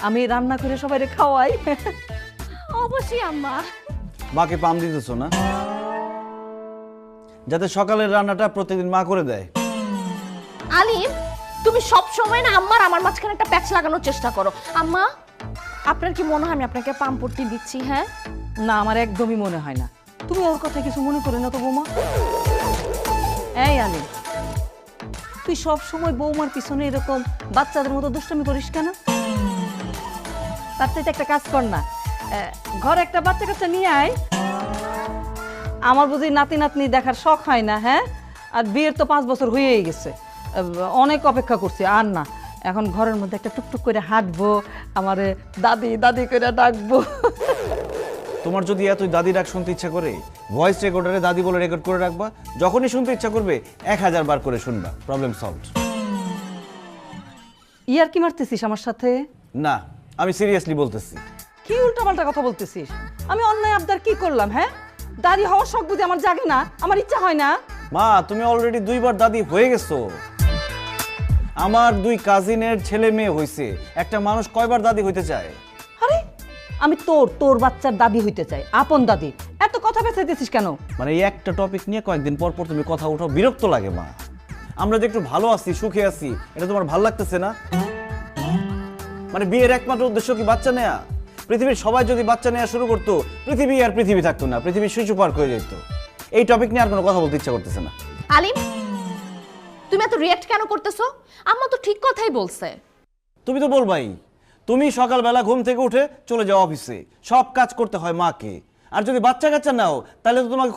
আমি রান্না করে সবাইরে খাওয়াই। অবশ্যই আম্মা। মাকে পাম দিতেছো না, যাতে সকালের রান্নাটা প্রতিদিন মা করে দেয়। আলিম, তুমি সব সময় না আম্মার আমার মাঝখানে একটা প্যাচ লাগানোর চেষ্টা করো। আম্মা, আপনার কি মনে হয় আমি আপনাকে পাম্পটি দিচ্ছি? হ্যাঁ না, আমার একদমই মনে হয় না। তুমি ওর কথা কিছু মনে করে না তো বৌমা। এই আলি, তুই সব সময় বৌমার পিছনে এরকম বাচ্চাদের মতো দুষ্টামি করিস কেন? তার থেকে একটা কাজ কর না, ঘরে একটা বাচ্চা কাচ্চা নিয়ে আয়। আমার বুঝি নাতি নাতনি দেখার শখ হয় না? হ্যাঁ, আর বিয়ের তো 5 বছর হয়েই গেছে, অনেক অপেক্ষা করছি। আর না, এখন ঘরের মধ্যে একটা টুকটুক করে হাঁটবো, আমারে দাদি দাদি করে ডাকবো। তোমার যদি এতই দাদি ডাক শুনতে ইচ্ছা করে, ভয়েস রেকর্ডারে দাদি বলে রেকর্ড করে রাখবা। যখনই শুনতে ইচ্ছা করবে 1000 বার করে শুনবা, প্রবলেম সলভড। ইয়ার কি মারতেছিস আমার সাথে? না, আমি সিরিয়াসলি বলতেছি। কি উল্টাপাল্টা কথা বলতেছিস? আমি অন্যায় আবদার কি করলাম? হ্যাঁ, দাদি হওয়ার শখ বুঝি আমার জাগে না? আমার ইচ্ছা হয় না? মা, তুমি অলরেডি 2 বার দাদি হয়ে গেছো। আমার 2 কাজিনের ছেলে মেয়ে হইছে, একটা মানুষ কয়বার দাদি হইতে চায়? আরে, আমি তোর বাচ্চার দাদি হইতে চাই, আপন দাদি। এত কথা পেঁচাইতেছিস কেন? মানে এই একটা টপিক নিয়ে কয়েকদিন পর পর তুমি কথা উঠাও, বিরক্ত লাগে মা। আমরা যে একটু ভালো আছি, সুখে আছি, এটা তোমার ভালো লাগতেছে না? মানে বিয়ের একমাত্র উদ্দেশ্য কি বাচ্চা নেয়া? পৃথিবীর সবাই যদি বাচ্চা নেওয়া শুরু করতো, পৃথিবী আর পৃথিবী থাকতো না, পৃথিবী সুইচ পার্ক হয়ে যেত। এই টপিক নিয়ে আর কোনো কথা বলতে ইচ্ছা করতেছে না। আলিম, তুমি এত রিঅ্যাক্ট কেন করতেছো? আম্মা তো ঠিক কথাই বলছে। তুমি তো বলবাই, তুমি সকালবেলা ঘুম থেকে উঠে চলে যাও অফিসে, সব কাজ করতে হয় মাকে। আর যদি বাচ্চা কাচ্চা নাও, তাহলে তো তোমাকে